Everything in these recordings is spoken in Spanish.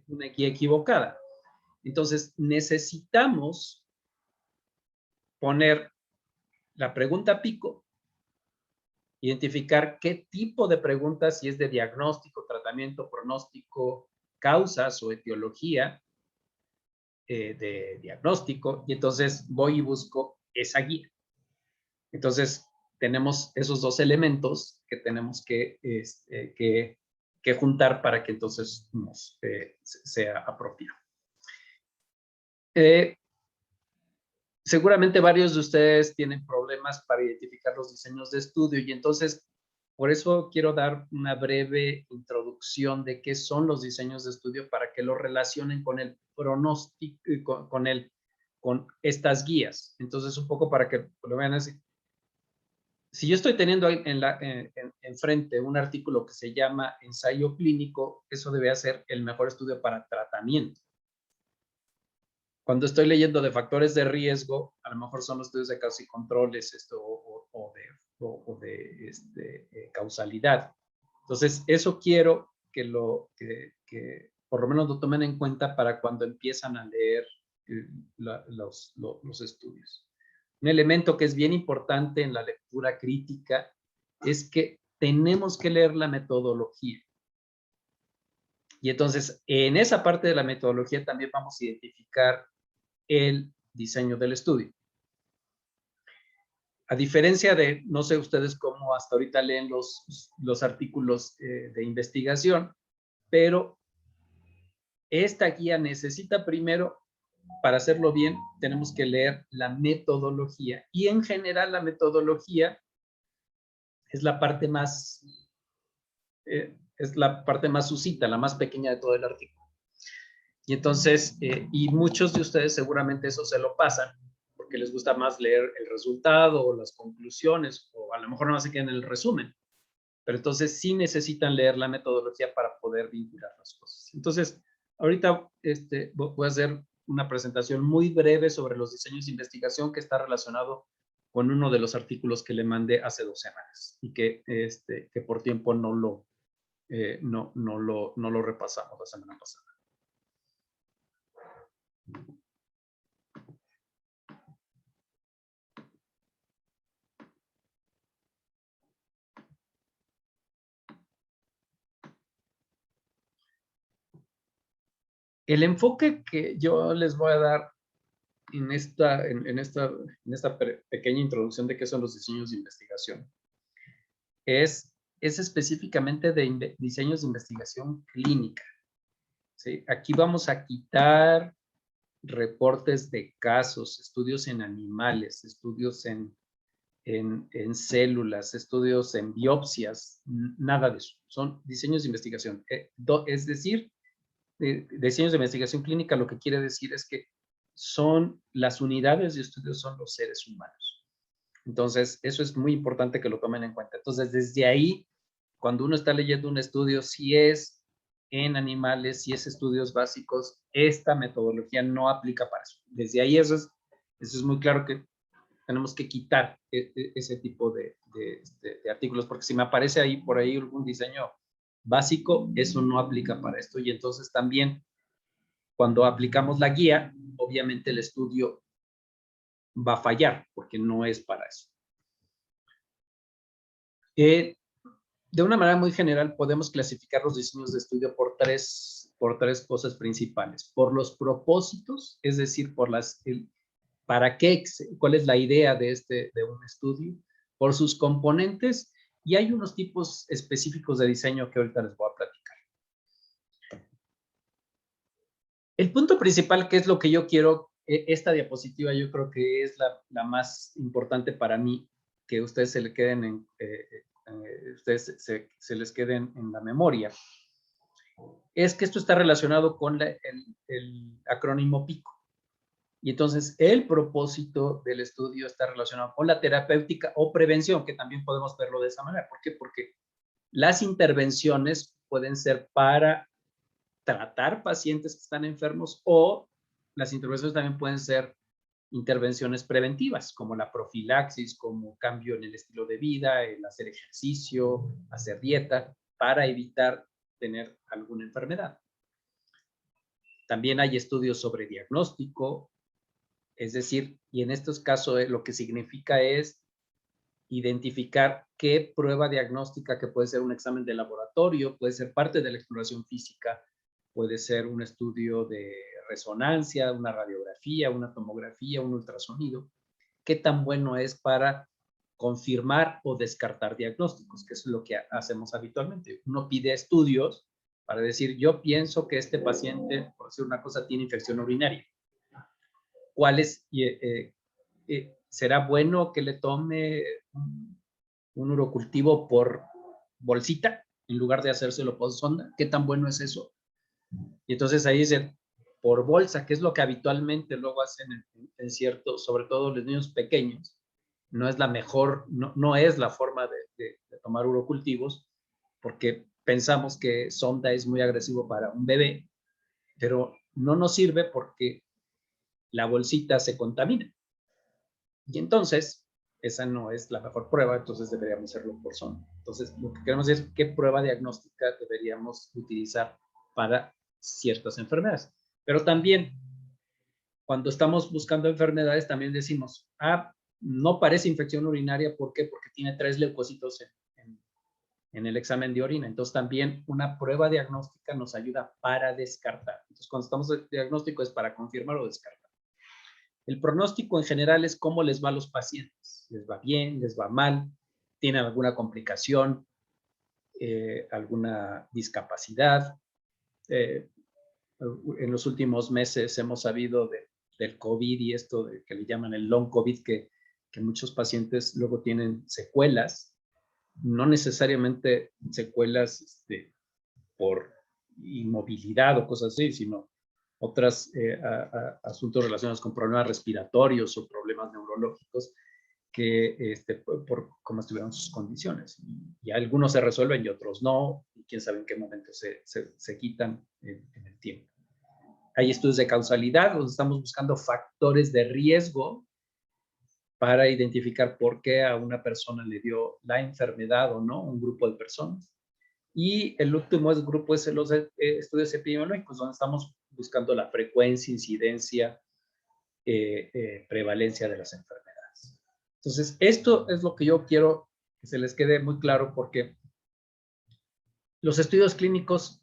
una guía equivocada. Entonces, necesitamos poner la pregunta pico, identificar qué tipo de preguntas, si es de diagnóstico, tratamiento, pronóstico, causas o etiología de diagnóstico, y entonces voy y busco esa guía. Entonces, tenemos esos dos elementos que tenemos que juntar para que entonces sea apropiado. Seguramente varios de ustedes tienen problemas para identificar los diseños de estudio, y entonces por eso quiero dar una breve introducción de qué son los diseños de estudio para que lo relacionen con el pronóstico, con estas guías. Entonces, un poco para que lo vean así. Si yo estoy teniendo enfrente un artículo que se llama ensayo clínico, eso debe ser el mejor estudio para tratamiento. Cuando estoy leyendo de factores de riesgo, a lo mejor son los estudios de causas y controles o de causalidad. Entonces, eso quiero que por lo menos lo tomen en cuenta para cuando empiezan a leer los estudios. Un elemento que es bien importante en la lectura crítica es que tenemos que leer la metodología. Y entonces, en esa parte de la metodología también vamos a identificar el diseño del estudio. A diferencia de, no sé ustedes cómo hasta ahorita leen los artículos de investigación, pero esta guía necesita primero, para hacerlo bien, tenemos que leer la metodología. Y en general la metodología es la parte más suscita, la más pequeña de todo el artículo. Y entonces, y muchos de ustedes seguramente eso se lo pasan, porque les gusta más leer el resultado o las conclusiones, o a lo mejor no se quedan en el resumen. Pero entonces sí necesitan leer la metodología para poder vincular las cosas. Entonces, ahorita voy a hacer una presentación muy breve sobre los diseños de investigación que está relacionado con uno de los artículos que le mandé hace 2 semanas y que por tiempo no lo repasamos la semana pasada. El enfoque que yo les voy a dar en esta pequeña introducción de qué son los diseños de investigación es específicamente de diseños de investigación clínica. ¿Sí? Aquí vamos a quitar reportes de casos, estudios en animales, estudios en células, estudios en biopsias, nada de eso. Son diseños de investigación. Es decir, diseños de investigación clínica lo que quiere decir es que son las unidades de estudio, son los seres humanos. Entonces, eso es muy importante que lo tomen en cuenta. Entonces, desde ahí, cuando uno está leyendo un estudio, si es en animales, si es estudios básicos, esta metodología no aplica para eso. Desde ahí eso es muy claro que tenemos que quitar ese tipo de artículos, porque si me aparece ahí por ahí algún diseño básico, eso no aplica para esto. Y entonces también, cuando aplicamos la guía, obviamente el estudio va a fallar, porque no es para eso. De una manera muy general, podemos clasificar los diseños de estudio por tres cosas principales. Por los propósitos, es decir, para qué, cuál es la idea de un estudio, por sus componentes, y hay unos tipos específicos de diseño que ahorita les voy a platicar. El punto principal, que es lo que yo quiero, esta diapositiva yo creo que es la más importante para mí, que ustedes se les queden se les queden en la memoria, es que esto está relacionado con el acrónimo PICO. Y entonces el propósito del estudio está relacionado con la terapéutica o prevención, que también podemos verlo de esa manera. ¿Por qué? Porque las intervenciones pueden ser para tratar pacientes que están enfermos, o las intervenciones también pueden ser intervenciones preventivas, como la profilaxis, como cambio en el estilo de vida, el hacer ejercicio, hacer dieta, para evitar tener alguna enfermedad. También hay estudios sobre diagnóstico, es decir, y en estos casos lo que significa es identificar qué prueba diagnóstica, que puede ser un examen de laboratorio, puede ser parte de la exploración física, puede ser un estudio de resonancia, una radiografía, una tomografía, un ultrasonido, qué tan bueno es para confirmar o descartar diagnósticos, que es lo que hacemos habitualmente. Uno pide estudios para decir, yo pienso que este paciente, por decir una cosa, tiene infección urinaria. ¿Cuál es? ¿Será bueno que le tome un urocultivo por bolsita en lugar de hacérselo por sonda? ¿Qué tan bueno es eso? Y entonces ahí dicen, por bolsa, que es lo que habitualmente luego hacen en cierto, sobre todo los niños pequeños, no es la mejor, no es la forma de tomar urocultivos, porque pensamos que sonda es muy agresivo para un bebé, pero no nos sirve porque la bolsita se contamina. Y entonces, esa no es la mejor prueba, entonces deberíamos hacerlo por sonda. Entonces, lo que queremos es qué prueba diagnóstica deberíamos utilizar para ciertas enfermedades. Pero también, cuando estamos buscando enfermedades, también decimos, no parece infección urinaria, ¿por qué? Porque tiene 3 leucocitos en el examen de orina. Entonces, también una prueba diagnóstica nos ayuda para descartar. Entonces, cuando estamos en diagnóstico es para confirmar o descartar. El pronóstico en general es cómo les va a los pacientes. ¿Les va bien? ¿Les va mal? ¿Tienen alguna complicación? ¿Alguna discapacidad? En los últimos meses hemos sabido del COVID y esto que le llaman el long COVID, que muchos pacientes luego tienen secuelas, no necesariamente secuelas por inmovilidad o cosas así, sino otros asuntos relacionados con problemas respiratorios o problemas neurológicos que por cómo estuvieron sus condiciones. Y algunos se resuelven y otros no, y quién sabe en qué momento se quitan en el tiempo. Hay estudios de causalidad, donde estamos buscando factores de riesgo para identificar por qué a una persona le dio la enfermedad o no, un grupo de personas. Y el último grupo es los estudios epidemiológicos, donde estamos buscando la frecuencia, incidencia, prevalencia de las enfermedades. Entonces, esto es lo que yo quiero que se les quede muy claro, porque los estudios clínicos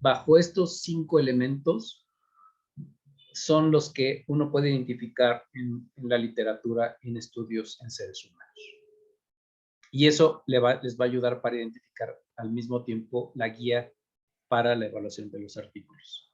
bajo estos 5 elementos son los que uno puede identificar en la literatura en estudios en seres humanos. Y eso les va a ayudar para identificar al mismo tiempo la guía para la evaluación de los artículos.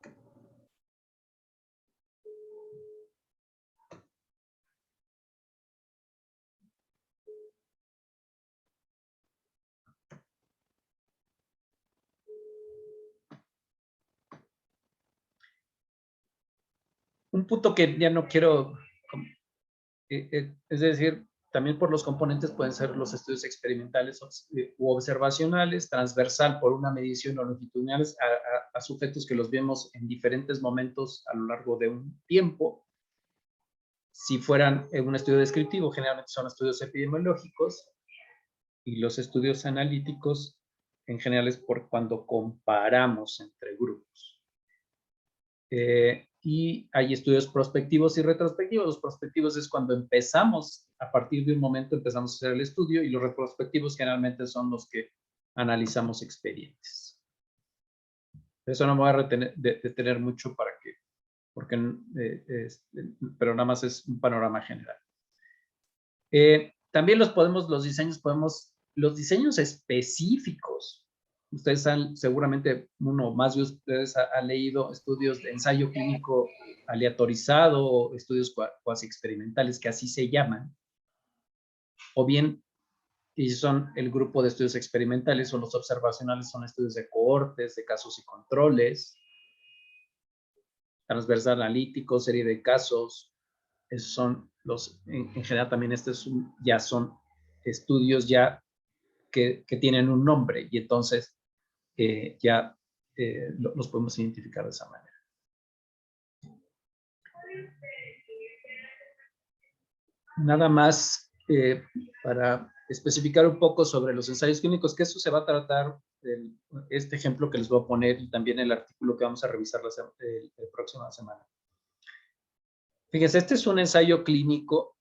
Un punto que ya no quiero, es decir, también por los componentes pueden ser los estudios experimentales u observacionales, transversal por una medición o longitudinales a sujetos que los vemos en diferentes momentos a lo largo de un tiempo. Si fueran un estudio descriptivo, generalmente son estudios epidemiológicos, y los estudios analíticos en general es por cuando comparamos entre grupos. Y hay estudios prospectivos y retrospectivos. Los prospectivos es cuando empezamos, a partir de un momento empezamos a hacer el estudio, y los retrospectivos generalmente son los que analizamos expedientes. Eso no me voy a detener mucho pero nada más es un panorama general. También los diseños específicos. Ustedes seguramente uno más de ustedes ha leído estudios de ensayo clínico aleatorizado o estudios cuasi experimentales, que así se llaman. O bien, y son el grupo de estudios experimentales, o los observacionales son estudios de cohortes, de casos y controles, transversal analítico, serie de casos. Esos son en general también ya son estudios ya que tienen un nombre, y entonces ya los podemos identificar de esa manera. Nada más para especificar un poco sobre los ensayos clínicos, que eso se va a tratar este ejemplo que les voy a poner y también el artículo que vamos a revisar la próxima semana. Fíjense, este es un ensayo clínico.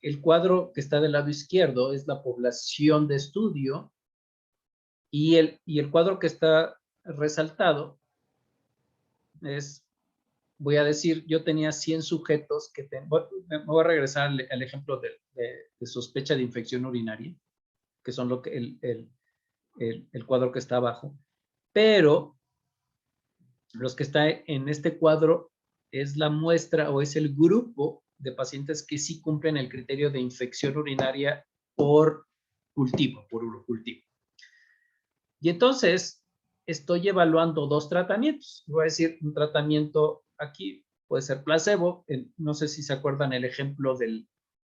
El cuadro que está del lado izquierdo es la población de estudio y el cuadro que está resaltado es, voy a decir, yo tenía 100 sujetos que me voy a regresar al ejemplo de sospecha de infección urinaria, que son el cuadro que está abajo, pero los que está en este cuadro es la muestra o es el grupo de pacientes que sí cumplen el criterio de infección urinaria por cultivo, por urocultivo. Y entonces estoy evaluando dos tratamientos. Voy a decir un tratamiento aquí, puede ser placebo. No sé si se acuerdan el ejemplo de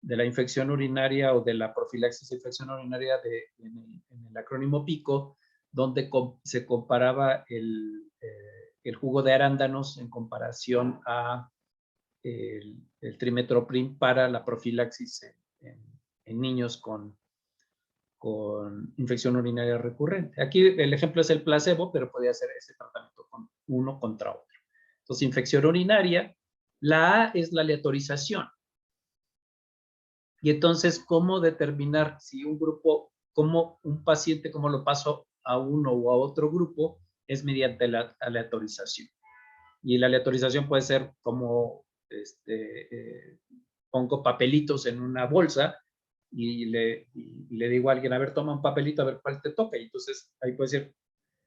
la infección urinaria o de la profilaxis de infección urinaria en el acrónimo PICO, donde se comparaba el jugo de arándanos en comparación a el trimetoprim para la profilaxis en niños con infección urinaria recurrente. Aquí el ejemplo es el placebo, pero podría ser ese tratamiento uno contra otro. Entonces, infección urinaria, la A es la aleatorización. Y entonces, ¿cómo determinar si un grupo, un paciente, cómo lo paso a uno o a otro grupo? Es mediante la aleatorización. Y la aleatorización puede ser como, pongo papelitos en una bolsa y le digo a alguien, a ver, toma un papelito, a ver cuál te toca. Y entonces ahí puede ser,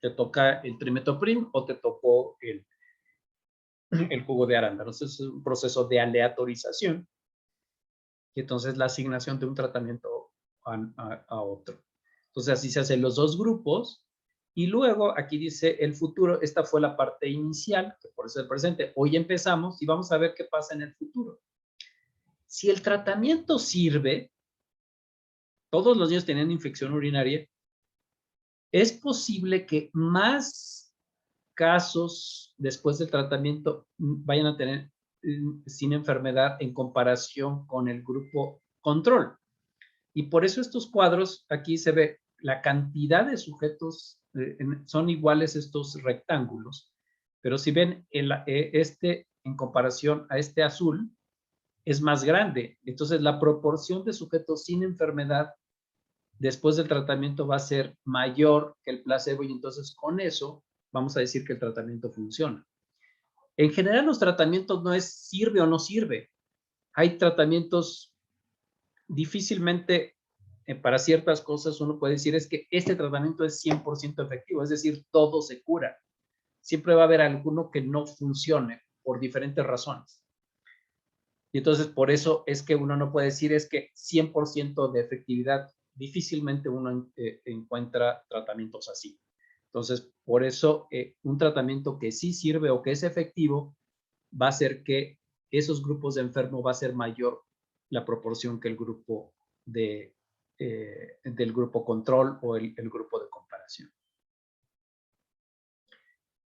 te toca el trimetoprim o te tocó el jugo de arándanos. Es un proceso de aleatorización. Y entonces la asignación de un tratamiento a otro. Entonces así se hacen los dos grupos. Y luego aquí dice el futuro. Esta fue la parte inicial, que por eso es el presente. Hoy empezamos y vamos a ver qué pasa en el futuro. Si el tratamiento sirve, todos los niños teniendo infección urinaria, es posible que más casos después del tratamiento vayan a tener sin enfermedad en comparación con el grupo control. Y por eso estos cuadros, aquí se ve la cantidad de sujetos, son iguales estos rectángulos, pero si ven en comparación a este azul, es más grande. Entonces la proporción de sujetos sin enfermedad después del tratamiento va a ser mayor que el placebo y entonces con eso vamos a decir que el tratamiento funciona. En general los tratamientos no es sirve o no sirve. Hay tratamientos difícilmente para ciertas cosas uno puede decir es que este tratamiento es 100% efectivo, es decir, todo se cura. Siempre va a haber alguno que no funcione por diferentes razones. Y entonces por eso es que uno no puede decir es que 100% de efectividad, difícilmente uno encuentra tratamientos así. Entonces, por eso un tratamiento que sí sirve o que es efectivo va a hacer que esos grupos de enfermos va a ser mayor la proporción que el grupo del grupo control o el grupo de comparación.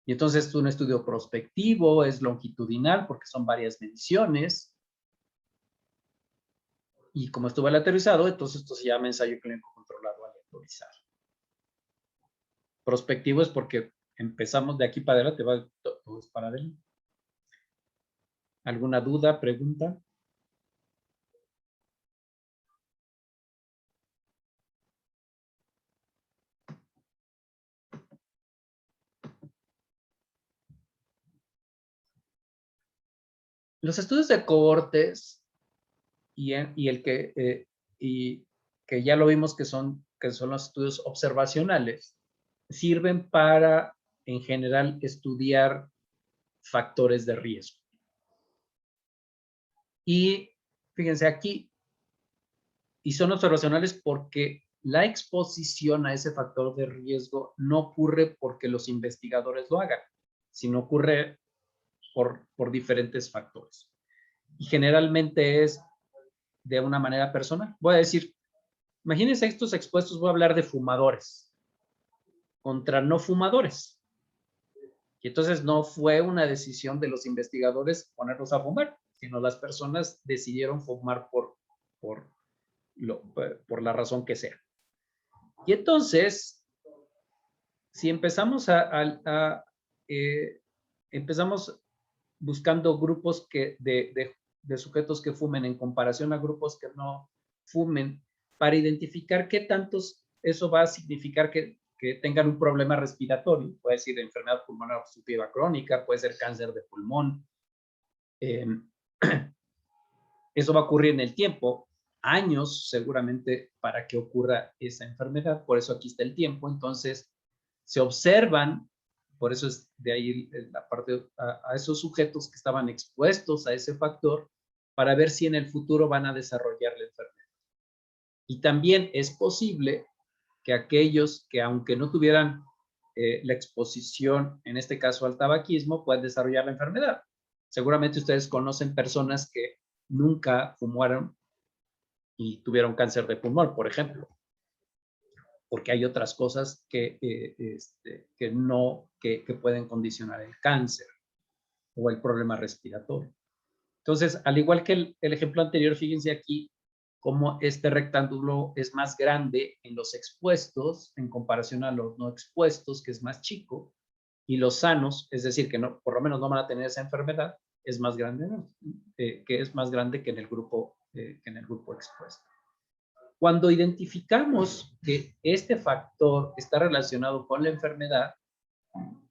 Y entonces es un estudio prospectivo, es longitudinal porque son varias mediciones. Y como estuvo aleatorizado, entonces esto se llama ensayo clínico controlado aleatorizado. Prospectivo es porque empezamos de aquí para adelante, va todo es para adelante. ¿Alguna duda, pregunta? Los estudios de cohortes y que ya lo vimos que son los estudios observacionales, sirven para, en general, estudiar factores de riesgo. Y fíjense aquí, y son observacionales porque la exposición a ese factor de riesgo no ocurre porque los investigadores lo hagan, sino ocurre por diferentes factores. Y generalmente es de una manera personal. Voy a decir, imagínense estos expuestos, voy a hablar de fumadores contra no fumadores. Y entonces no fue una decisión de los investigadores ponerlos a fumar, sino las personas decidieron fumar por la razón que sea. Y entonces, si empezamos empezamos buscando grupos de sujetos que fumen en comparación a grupos que no fumen, para identificar qué tantos eso va a significar que tengan un problema respiratorio. Puede ser enfermedad pulmonar obstructiva crónica, puede ser cáncer de pulmón. Eso va a ocurrir en el tiempo, años seguramente para que ocurra esa enfermedad, por eso aquí está el tiempo. Entonces, se observan, por eso es de ahí la parte, a esos sujetos que estaban expuestos a ese factor, para ver si en el futuro van a desarrollar la enfermedad. Y también es posible que aquellos que, aunque no tuvieran la exposición, en este caso al tabaquismo, puedan desarrollar la enfermedad. Seguramente ustedes conocen personas que nunca fumaron y tuvieron cáncer de pulmón, por ejemplo, porque hay otras cosas que pueden condicionar el cáncer o el problema respiratorio. Entonces, al igual que el ejemplo anterior, fíjense aquí cómo este rectángulo es más grande en los expuestos en comparación a los no expuestos, que es más chico, y los sanos, es decir, que no, por lo menos no van a tener esa enfermedad, es más grande, ¿no? Que es más grande que en el grupo expuesto. Cuando identificamos que este factor está relacionado con la enfermedad,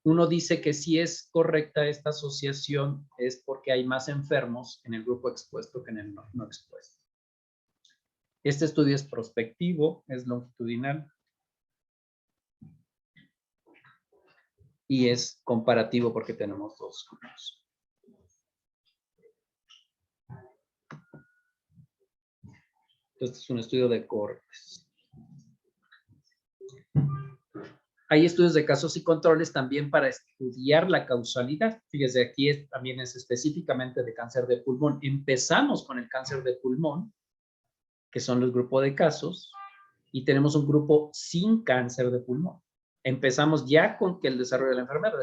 uno dice que si es correcta esta asociación es porque hay más enfermos en el grupo expuesto que en el no expuesto. Este estudio es prospectivo, es longitudinal y es comparativo porque tenemos dos grupos. Este es un estudio de cohortes. Hay estudios de casos y controles también para estudiar la causalidad. Fíjese, aquí también es específicamente de cáncer de pulmón. Empezamos con el cáncer de pulmón, que son los grupos de casos, y tenemos un grupo sin cáncer de pulmón. Empezamos ya con que el desarrollo de la enfermedad.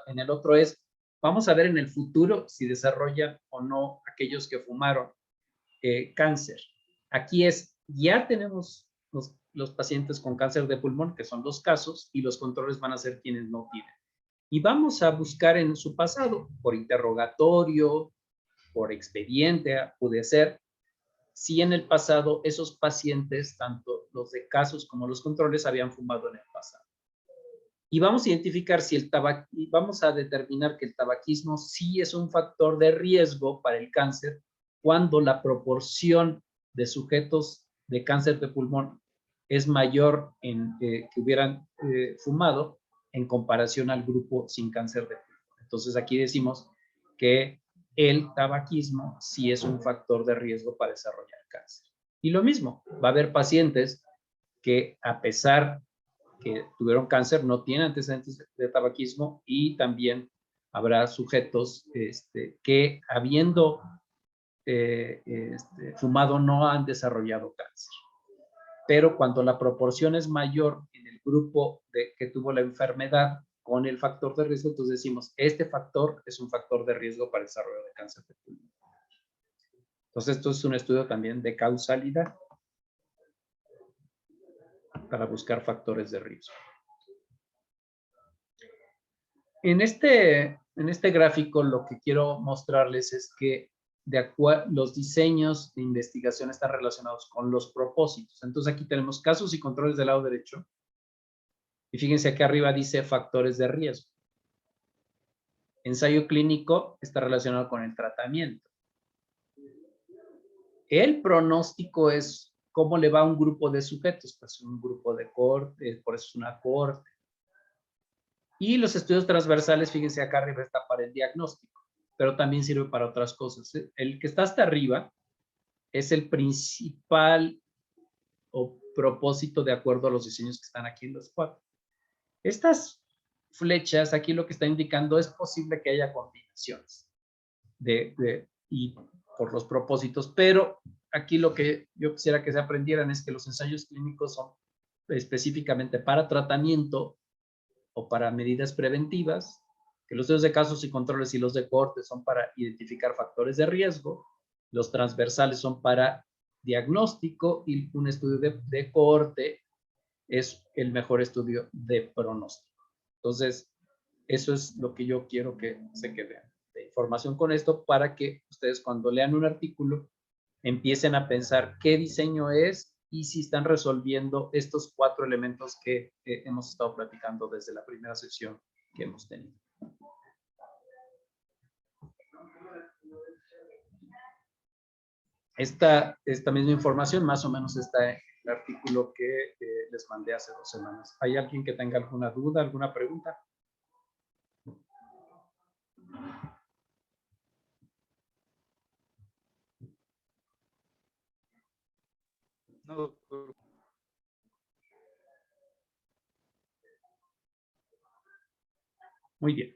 En el otro es, vamos a ver en el futuro si desarrollan o no aquellos que fumaron cáncer. Aquí es, ya tenemos los pacientes con cáncer de pulmón, que son los casos, y los controles van a ser quienes no tienen. Y vamos a buscar en su pasado, por interrogatorio, por expediente, puede ser, si en el pasado esos pacientes, tanto los de casos como los controles, habían fumado en el pasado. Y vamos a identificar si vamos a determinar que el tabaquismo sí es un factor de riesgo para el cáncer cuando la proporción de sujetos de cáncer de pulmón es mayor que hubieran fumado en comparación al grupo sin cáncer de pulmón. Entonces aquí decimos que el tabaquismo sí es un factor de riesgo para desarrollar cáncer. Y lo mismo, va a haber pacientes que a pesar que tuvieron cáncer no tienen antecedentes de tabaquismo, y también habrá sujetos que habiendo fumado no han desarrollado cáncer. Pero cuando la proporción es mayor en el grupo que tuvo la enfermedad con el factor de riesgo, entonces decimos, este factor es un factor de riesgo para el desarrollo de cáncer de pulmón. Entonces, esto es un estudio también de causalidad para buscar factores de riesgo. En este gráfico lo que quiero mostrarles es que los diseños de investigación están relacionados con los propósitos. Entonces aquí tenemos casos y controles del lado derecho. Y fíjense aquí arriba dice factores de riesgo. Ensayo clínico está relacionado con el tratamiento. El pronóstico es cómo le va a un grupo de sujetos. Pues un grupo de cohorte, por eso es una cohorte. Y los estudios transversales, fíjense acá arriba está para el diagnóstico, pero también sirve para otras cosas. El que está hasta arriba es el principal propósito de acuerdo a los diseños que están aquí en los cuatro. Estas flechas, aquí lo que está indicando es posible que haya combinaciones y por los propósitos, pero aquí lo que yo quisiera que se aprendieran es que los ensayos clínicos son específicamente para tratamiento o para medidas preventivas, que los estudios de casos y controles y los de cohorte son para identificar factores de riesgo, los transversales son para diagnóstico, y un estudio de cohorte es el mejor estudio de pronóstico. Entonces, eso es lo que yo quiero que se quede de información con esto, para que ustedes cuando lean un artículo empiecen a pensar qué diseño es y si están resolviendo estos 4 elementos que hemos estado platicando desde la primera sesión que hemos tenido. Esta misma información más o menos está en el artículo que les mandé hace 2 semanas. ¿Hay alguien que tenga alguna duda, alguna pregunta? No, doctor. Muy bien.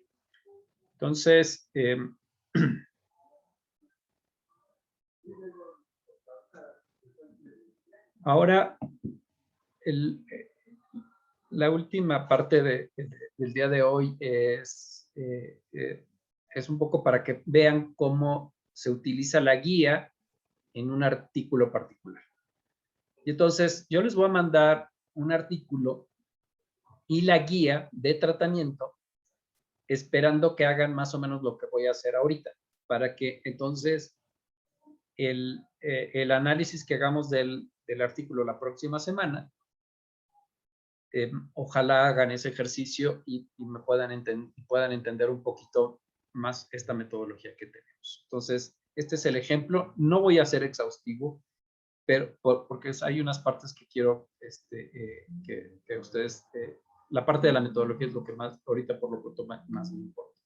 Entonces, ahora la última parte del día de hoy es un poco para que vean cómo se utiliza la guía en un artículo particular. Y entonces, yo les voy a mandar un artículo y la guía de tratamiento, esperando que hagan más o menos lo que voy a hacer ahorita, para que entonces el análisis que hagamos del artículo la próxima semana, ojalá hagan ese ejercicio y me puedan entender un poquito más esta metodología que tenemos. Entonces, este es el ejemplo. No voy a ser exhaustivo, pero porque hay unas partes que quiero que ustedes, la parte de la metodología es lo que más, ahorita por lo pronto, más me importa.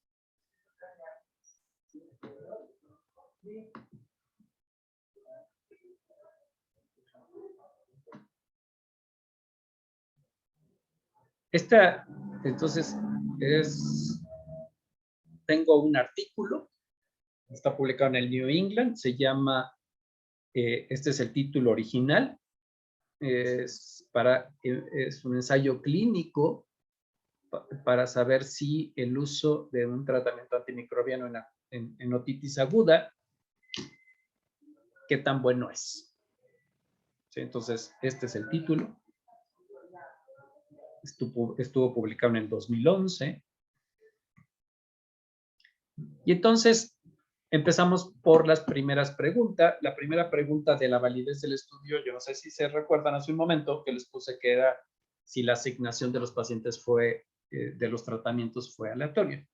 Entonces, tengo un artículo, está publicado en el New England, se llama, este es el título original, es un ensayo clínico para saber si el uso de un tratamiento antimicrobiano en otitis aguda, qué tan bueno es. ¿Sí? Entonces, este es el título. Estuvo publicado en el 2011. Y entonces, empezamos por las primeras preguntas. La primera pregunta de la validez del estudio, yo no sé si se recuerdan hace un momento que les puse que era si la asignación de los pacientes de los tratamientos fue aleatoria.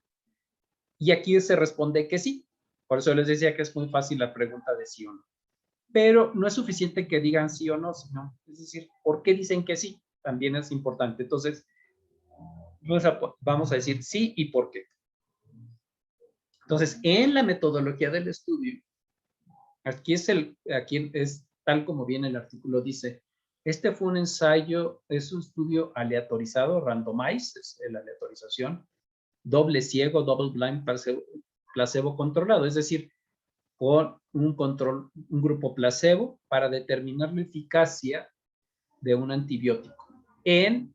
Y aquí se responde que sí. Por eso les decía que es muy fácil la pregunta de sí o no. Pero no es suficiente que digan sí o no, sino, es decir, ¿por qué dicen que sí? También es importante. Entonces, vamos a decir sí y por qué. Entonces, en la metodología del estudio, aquí es tal como viene el artículo, dice, este fue un ensayo, es un estudio aleatorizado, randomized, es la aleatorización, doble ciego, double blind, placebo controlado, es decir, con un grupo placebo para determinar la eficacia de un antibiótico en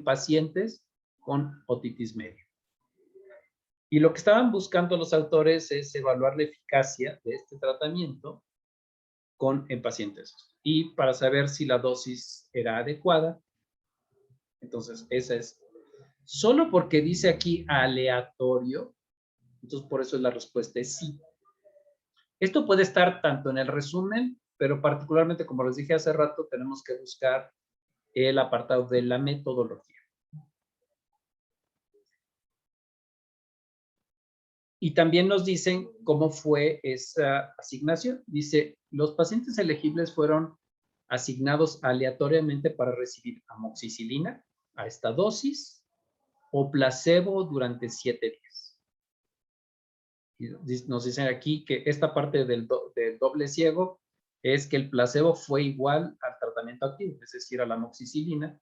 pacientes con otitis media. Y lo que estaban buscando los autores es evaluar la eficacia de este tratamiento en pacientes y para saber si la dosis era adecuada. Entonces, esa es. Solo porque dice aquí aleatorio, entonces por eso la respuesta es sí. Esto puede estar tanto en el resumen, pero particularmente, como les dije hace rato, tenemos que buscar el apartado de la metodología. Y también nos dicen cómo fue esa asignación. Dice, los pacientes elegibles fueron asignados aleatoriamente para recibir amoxicilina a esta dosis o placebo durante 7 días. Y nos dicen aquí que esta parte del doble ciego es que el placebo fue igual al tratamiento activo, es decir, a la amoxicilina,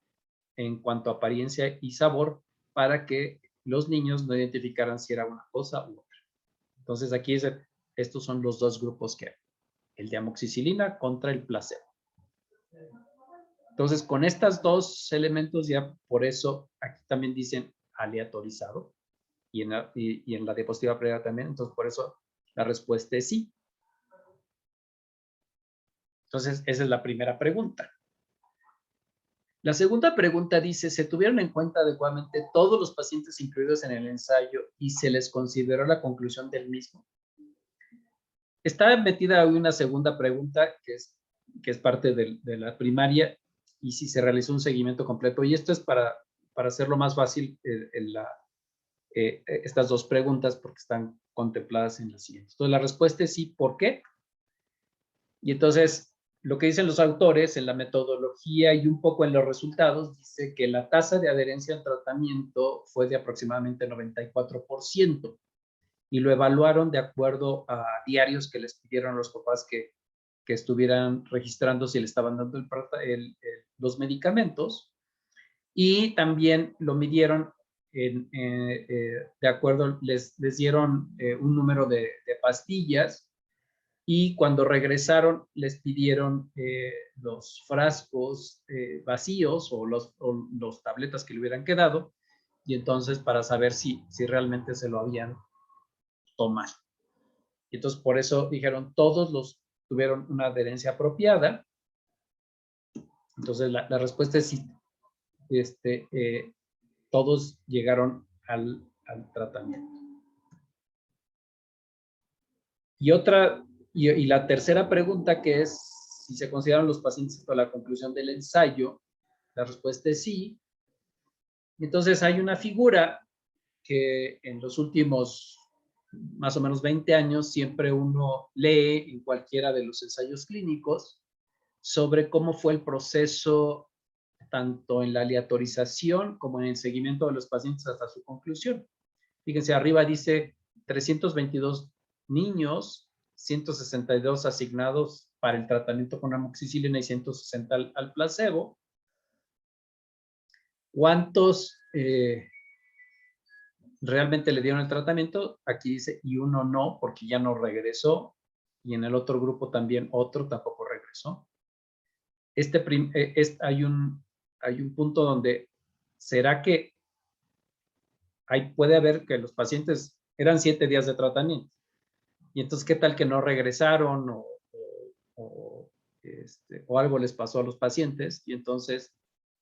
en cuanto a apariencia y sabor, para que los niños no identificaran si era una cosa u otra. Entonces aquí estos son los dos grupos que hay, el de amoxicilina contra el placebo. Entonces con estos dos elementos ya, por eso aquí también dicen aleatorizado y en la diapositiva previa también, entonces por eso la respuesta es sí. Entonces esa es la primera pregunta. La segunda pregunta dice, ¿se tuvieron en cuenta adecuadamente todos los pacientes incluidos en el ensayo y se les consideró la conclusión del mismo? Está metida hoy una segunda pregunta que es parte de la primaria y si se realizó un seguimiento completo. Y esto es para hacerlo más fácil estas dos preguntas porque están contempladas en las siguientes. Entonces, la respuesta es sí. ¿Por qué? Y entonces, lo que dicen los autores en la metodología y un poco en los resultados, dice que la tasa de adherencia al tratamiento fue de aproximadamente 94% y lo evaluaron de acuerdo a diarios que les pidieron a los papás que estuvieran registrando si le estaban dando los medicamentos y también lo midieron de acuerdo, les dieron un número de pastillas y cuando regresaron les pidieron los frascos vacíos o los tabletas que le hubieran quedado y entonces para saber si realmente se lo habían tomado. Y entonces por eso dijeron todos los tuvieron una adherencia apropiada. Entonces la respuesta es sí. Todos llegaron al tratamiento. Y la tercera pregunta que es si se consideran los pacientes para la conclusión del ensayo, la respuesta es sí. Entonces hay una figura que en los últimos más o menos 20 años siempre uno lee en cualquiera de los ensayos clínicos sobre cómo fue el proceso tanto en la aleatorización como en el seguimiento de los pacientes hasta su conclusión. Fíjense, arriba dice 322 niños, 162 asignados para el tratamiento con amoxicilina y 160 al placebo. ¿Cuántos realmente le dieron el tratamiento? Aquí dice, y uno no, porque ya no regresó. Y en el otro grupo también otro tampoco regresó. Hay un punto donde, ¿será que puede haber que los pacientes eran 7 días de tratamiento? Y entonces, ¿qué tal que no regresaron o algo les pasó a los pacientes? Y entonces,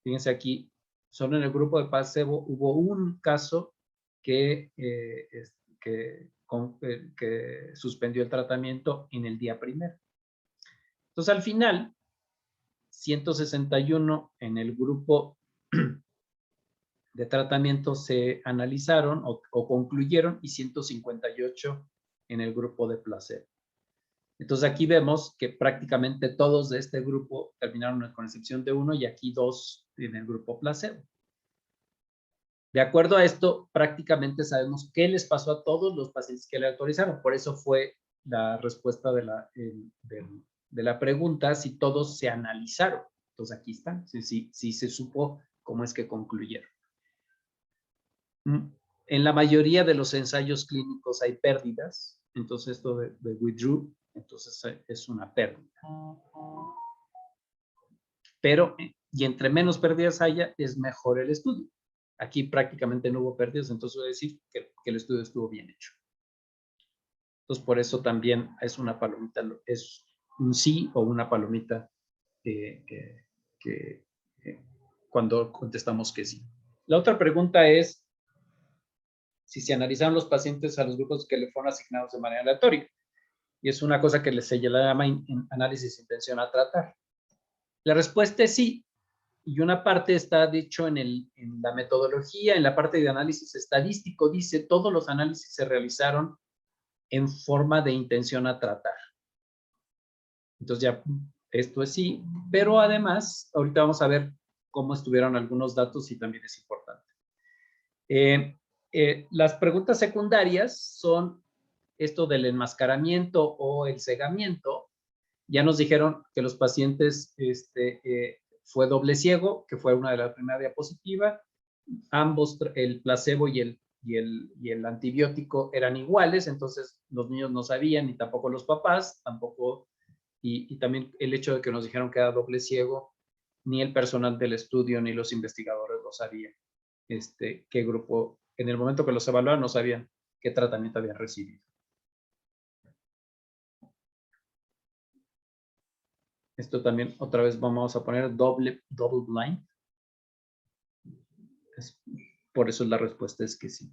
fíjense aquí, solo en el grupo de placebo hubo un caso que suspendió el tratamiento en el día primero. Entonces, al final, 161 en el grupo de tratamiento se analizaron o concluyeron y 158 en el grupo de placebo. Entonces aquí vemos que prácticamente todos de este grupo terminaron con excepción de uno y aquí 2 en el grupo placebo. De acuerdo a esto, prácticamente sabemos qué les pasó a todos los pacientes que le autorizaron. Por eso fue la respuesta de la pregunta, si todos se analizaron. Entonces aquí están, si se supo cómo es que concluyeron. En la mayoría de los ensayos clínicos hay pérdidas, entonces esto de withdrew, entonces es una pérdida. Pero, y entre menos pérdidas haya, es mejor el estudio. Aquí prácticamente no hubo pérdidas, entonces voy a decir que el estudio estuvo bien hecho. Entonces, por eso también es una palomita, es un sí o una palomita cuando contestamos que sí. La otra pregunta es si se analizaron los pacientes a los grupos que le fueron asignados de manera aleatoria. Y es una cosa que se llama análisis intención a tratar. La respuesta es sí. Y una parte está dicho en la metodología, en la parte de análisis estadístico, dice todos los análisis se realizaron en forma de intención a tratar. Entonces ya esto es sí, pero además, ahorita vamos a ver cómo estuvieron algunos datos y también es importante. Las preguntas secundarias son esto del enmascaramiento o el cegamiento. Ya nos dijeron que los pacientes fue doble ciego, que fue una de las primeras diapositivas. Ambos, el placebo y el antibiótico eran iguales, entonces los niños no sabían, ni tampoco los papás, tampoco, y también el hecho de que nos dijeron que era doble ciego, ni el personal del estudio ni los investigadores lo sabían. Qué grupo, en el momento que los evaluaron, no sabían qué tratamiento habían recibido. Esto también, otra vez vamos a poner double blind. Por eso la respuesta es que sí.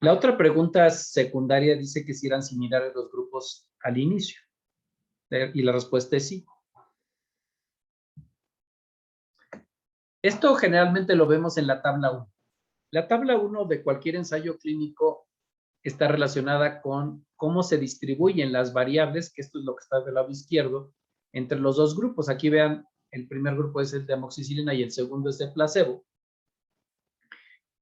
La otra pregunta secundaria dice que si eran similares los grupos al inicio. Y la respuesta es sí. Esto generalmente lo vemos en la tabla 1. La tabla 1 de cualquier ensayo clínico está relacionada con cómo se distribuyen las variables, que esto es lo que está del lado izquierdo, entre los dos grupos. Aquí vean, el primer grupo es el de amoxicilina y el segundo es de placebo.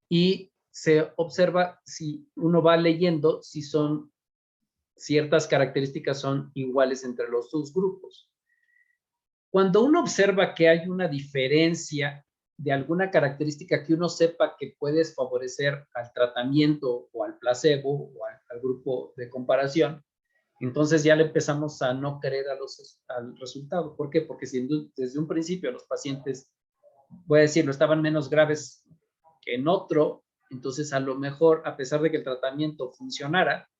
Y se observa, si uno va leyendo, si son ciertas características son iguales entre los dos grupos. Cuando uno observa que hay una diferencia de alguna característica que uno sepa que puede favorecer al tratamiento o al placebo o al grupo de comparación, entonces ya le empezamos a no creer al resultado. ¿Por qué? Porque si desde un principio los pacientes, voy a decirlo, estaban menos graves que en otro, entonces a lo mejor, a pesar de que el tratamiento funcionara,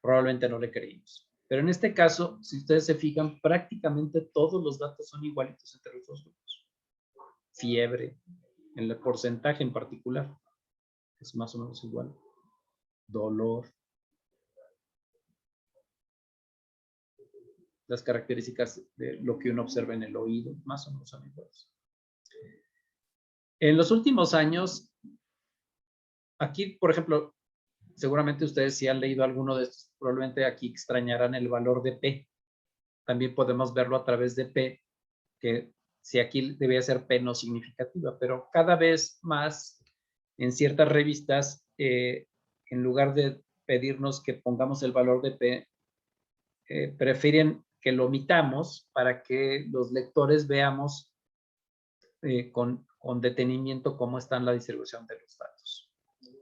probablemente no le creímos. Pero en este caso, si ustedes se fijan, prácticamente todos los datos son igualitos entre los dos grupos. Fiebre, en el porcentaje en particular, es más o menos igual. Dolor. Las características de lo que uno observa en el oído, más o menos son iguales. En los últimos años, aquí, por ejemplo, seguramente ustedes si han leído alguno de estos, probablemente aquí extrañarán el valor de P. También podemos verlo a través de P, que si aquí debía ser P no significativa, pero cada vez más en ciertas revistas, en lugar de pedirnos que pongamos el valor de P, prefieren que lo omitamos para que los lectores veamos con detenimiento cómo está la distribución de los datos.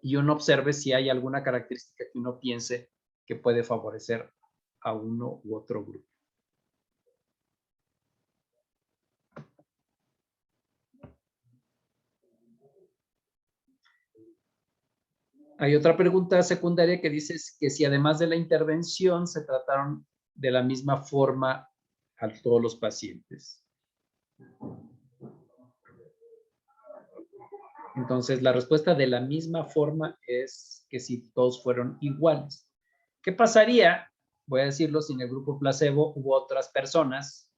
Y uno observe si hay alguna característica que uno piense que puede favorecer a uno u otro grupo. Hay otra pregunta secundaria que dice que si además de la intervención se trataron de la misma forma a todos los pacientes. Entonces, la respuesta de la misma forma es que si todos fueron iguales. ¿Qué pasaría? Voy a decirlo, si en el grupo placebo hubo otras personas,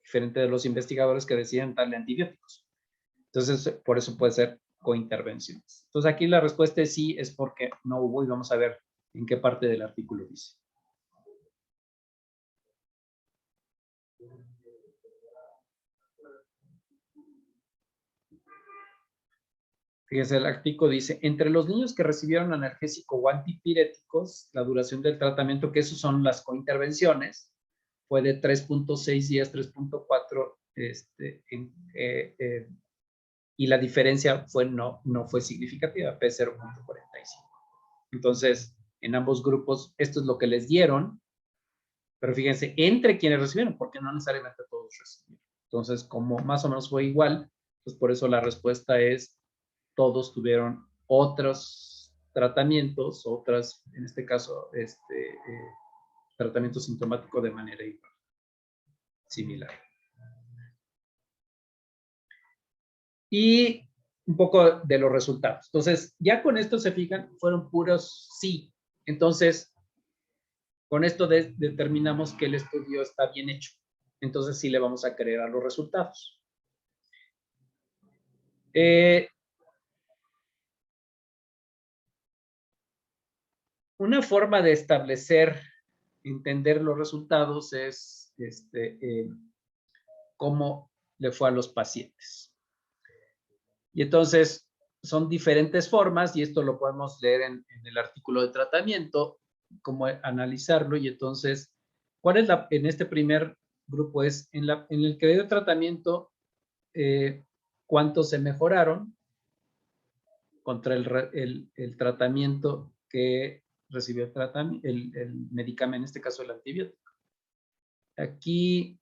diferente de los investigadores, que deciden darle antibióticos. Entonces, por eso puede ser cointervenciones. Entonces, aquí la respuesta es sí, es porque no hubo, y vamos a ver en qué parte del artículo dice. Fíjense, el artículo dice, entre los niños que recibieron analgésico o antipiréticos, la duración del tratamiento, que esos son las cointervenciones, fue de 3.6 días, 3.4, y la diferencia no fue significativa, P0.45. Entonces, en ambos grupos, esto es lo que les dieron, pero fíjense, entre quienes recibieron, porque no necesariamente todos recibieron. Entonces, como más o menos fue igual, pues por eso la respuesta es todos tuvieron otros tratamientos, en este caso, tratamiento sintomático de manera igual, similar. Y un poco de los resultados. Entonces, ya con esto se fijan, fueron puros sí. Entonces, con esto determinamos que el estudio está bien hecho. Entonces, sí le vamos a creer a los resultados. Una forma de establecer, entender los resultados es cómo le fue a los pacientes. Y entonces son diferentes formas, y esto lo podemos leer en el artículo de tratamiento, cómo analizarlo. Y entonces, ¿cuál es en este primer grupo? Es en el que dio tratamiento, cuántos se mejoraron contra el tratamiento que recibió el medicamento, en este caso el antibiótico. Aquí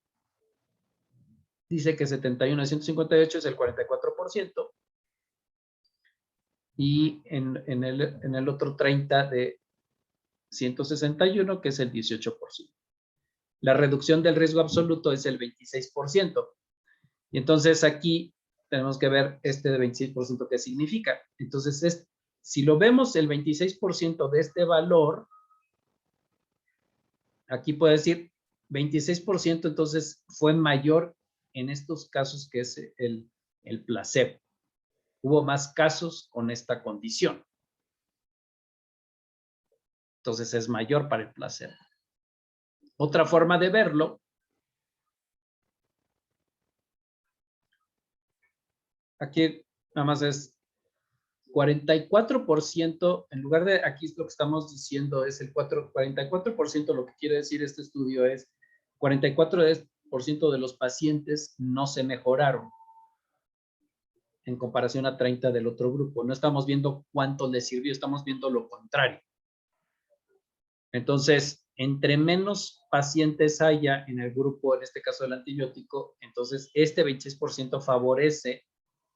dice que 71 de 158 es el 44%, y en el otro 30 de 161, que es el 18%. La reducción del riesgo absoluto es el 26%. Y entonces aquí tenemos que ver este de 26% qué significa. Entonces, si lo vemos el 26% de este valor, aquí puede decir 26%, entonces fue mayor en estos casos que es el placebo. Hubo más casos con esta condición. Entonces es mayor para el placebo. Otra forma de verlo, aquí nada más es 44%, en lugar de aquí lo que estamos diciendo es el 44%, lo que quiere decir este estudio es 44% de los pacientes no se mejoraron en comparación a 30 del otro grupo. No estamos viendo cuánto les sirvió, estamos viendo lo contrario. Entonces, entre menos pacientes haya en el grupo, en este caso del antibiótico, entonces este 26% favorece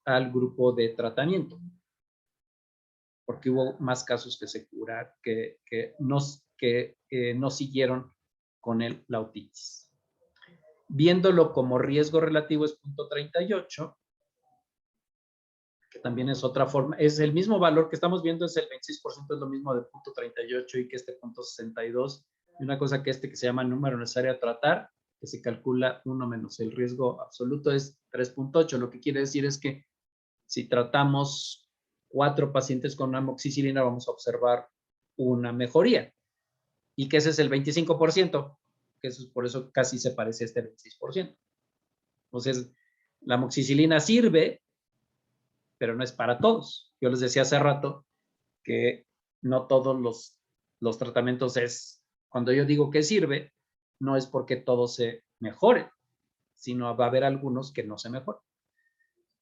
al grupo de tratamiento, porque hubo más casos que se curaron, que no siguieron con la otitis. Viéndolo como riesgo relativo es 0.38, que también es otra forma, es el mismo valor que estamos viendo, es el 26%, es lo mismo de 0.38 y que este 0.62, y una cosa que se llama número necesario a tratar, que se calcula 1 menos el riesgo absoluto es 3.8, lo que quiere decir es que si tratamos 4 pacientes con amoxicilina, vamos a observar una mejoría, y que ese es el 25%, que eso es por eso casi se parece a este 26%. Entonces, la amoxicilina sirve, pero no es para todos. Yo les decía hace rato que no todos los tratamientos es, cuando yo digo que sirve, no es porque todos se mejoren, sino va a haber algunos que no se mejoren.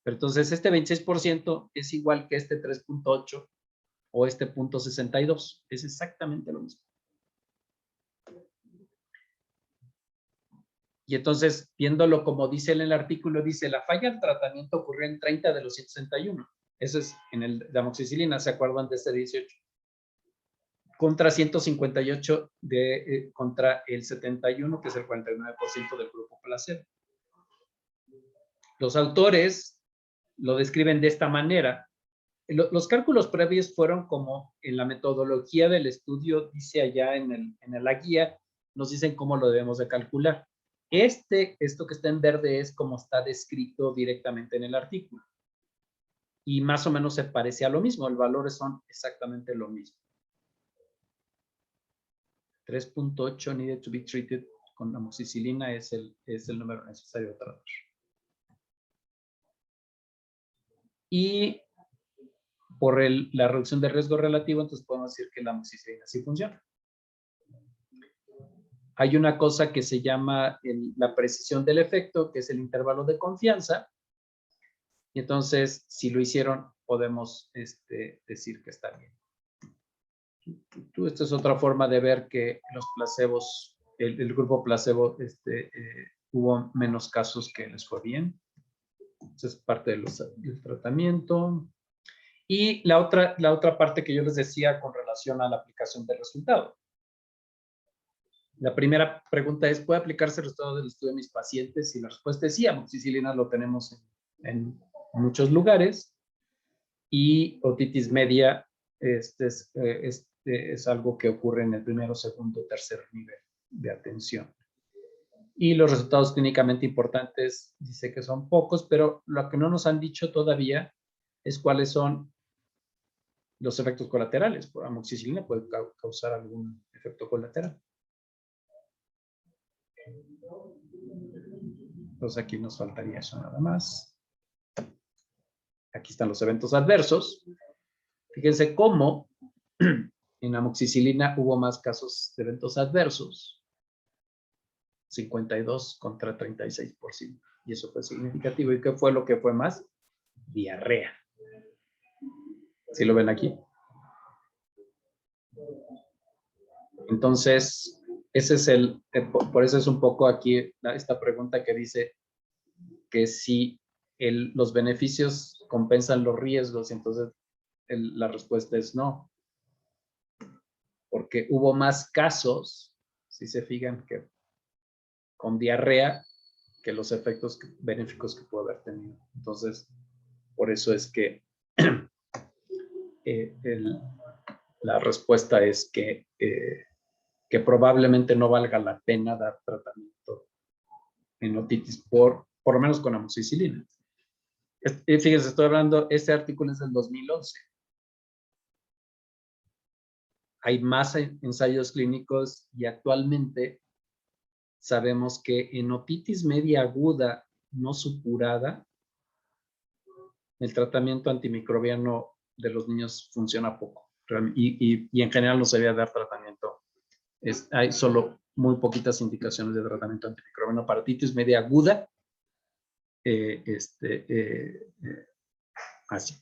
Pero entonces este 26% es igual que este 3.8 o este 0.62. Es exactamente lo mismo. Y entonces, viéndolo como dice en el artículo, dice, la falla del tratamiento ocurrió en 30 de los 161. Eso es en la amoxicilina, ¿se acuerdan de este 18? Contra 158 contra el 71, que es el 49% del grupo placebo. Los autores lo describen de esta manera. Los cálculos previos fueron como en la metodología del estudio, dice allá en la guía, nos dicen cómo lo debemos de calcular. Esto que está en verde es como está descrito directamente en el artículo. Y más o menos se parece a lo mismo, los valores son exactamente lo mismo. 3.8 needed to be treated con amoxicilina es el número necesario de tratar. Y por la reducción de riesgo relativo, entonces podemos decir que la amoxicilina sí funciona. Hay una cosa que se llama la precisión del efecto, que es el intervalo de confianza. Y entonces, si lo hicieron, podemos decir que está bien. Esta es otra forma de ver que los placebos, el grupo placebo, hubo menos casos que les fue bien. Esa es parte del tratamiento. Y la otra parte que yo les decía con relación a la aplicación del resultado. La primera pregunta es, ¿puede aplicarse el resultado del estudio de mis pacientes? Y la respuesta es sí, amoxicilina lo tenemos en muchos lugares. Y otitis media es algo que ocurre en el primero, segundo, tercer nivel de atención. Y los resultados clínicamente importantes dice que son pocos, pero lo que no nos han dicho todavía es cuáles son los efectos colaterales. Por amoxicilina puede causar algún efecto colateral. Entonces aquí nos faltaría eso nada más. Aquí están los eventos adversos. Fíjense cómo en amoxicilina hubo más casos de eventos adversos. 52 contra 36%. Y eso fue significativo. ¿Y qué fue lo que fue más? Diarrea. ¿Sí lo ven aquí? Entonces, ese es por eso es un poco aquí esta pregunta que dice que si los beneficios compensan los riesgos, entonces la respuesta es no. Porque hubo más casos, si se fijan, que con diarrea los efectos benéficos que puede haber tenido. Entonces, por eso es que la respuesta es que probablemente no valga la pena dar tratamiento en otitis por lo menos con amoxicilina. Fíjense, estoy hablando, este artículo es del 2011. Hay más ensayos clínicos y actualmente sabemos que en otitis media aguda no supurada, el tratamiento antimicrobiano de los niños funciona poco. Y en general no se debe dar tratamiento. Hay solo muy poquitas indicaciones de tratamiento antimicrobiano para otitis media aguda. Así,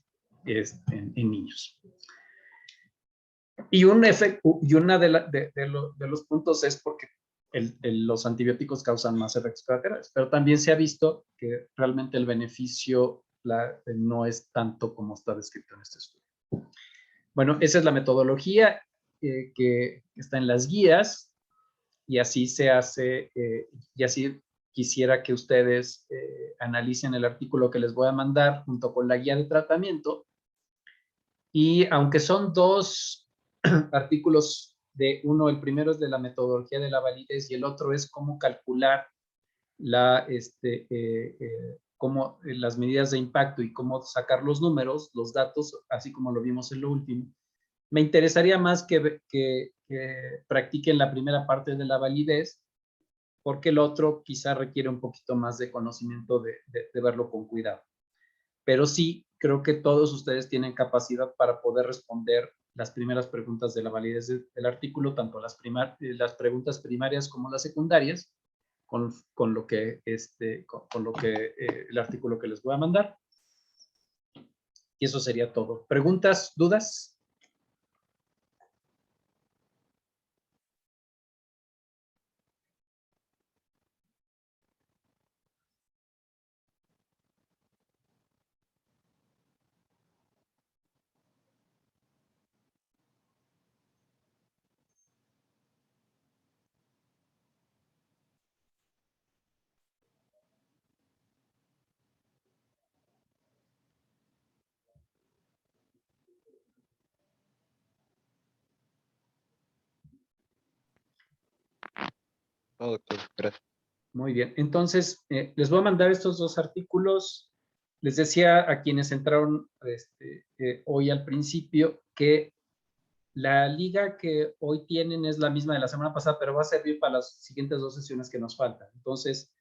en niños. Y uno de los puntos es porque los antibióticos causan más efectos colaterales, pero también se ha visto que realmente el beneficio no es tanto como está descrito en este estudio. Bueno, esa es la metodología que está en las guías y así se hace, y así quisiera que ustedes analicen el artículo que les voy a mandar junto con la guía de tratamiento. Y aunque son dos artículos el primero es de la metodología de la validez y el otro es cómo calcular cómo las medidas de impacto y cómo sacar los números, los datos, así como lo vimos en lo último. Me interesaría más que practiquen la primera parte de la validez, porque el otro quizá requiere un poquito más de conocimiento de verlo con cuidado. Pero sí, creo que todos ustedes tienen capacidad para poder responder las primeras preguntas de la validez del artículo, tanto las preguntas primarias como las secundarias, con lo que el artículo que les voy a mandar. Y eso sería todo. ¿Preguntas, dudas? No, doctor, gracias. Muy bien. Entonces, les voy a mandar estos dos artículos. Les decía a quienes entraron hoy al principio que la liga que hoy tienen es la misma de la semana pasada, pero va a servir para las siguientes dos sesiones que nos faltan. Entonces,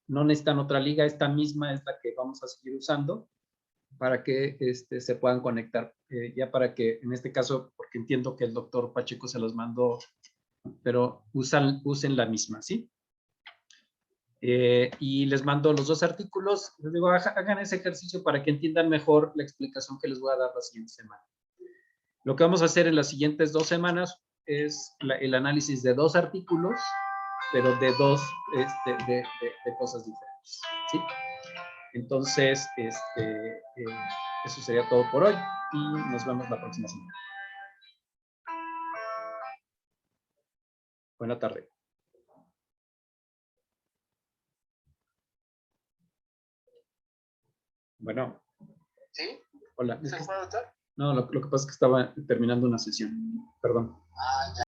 no necesitan otra liga, esta misma es la que vamos a seguir usando para que se puedan conectar. Ya para que, en este caso, porque entiendo que el doctor Pacheco se los mandó, pero usen la misma, ¿sí? Y les mando los dos artículos. Les digo, hagan ese ejercicio para que entiendan mejor la explicación que les voy a dar la siguiente semana. Lo que vamos a hacer en las siguientes 2 semanas es el análisis de 2 artículos, pero de 2 de cosas diferentes, ¿sí? Entonces, eso sería todo por hoy y nos vemos la próxima semana. Buena tarde. Bueno. ¿Sí? Hola. ¿Se fue, doctor? No, lo que pasa es que estaba terminando una sesión. Perdón. Ah, ya.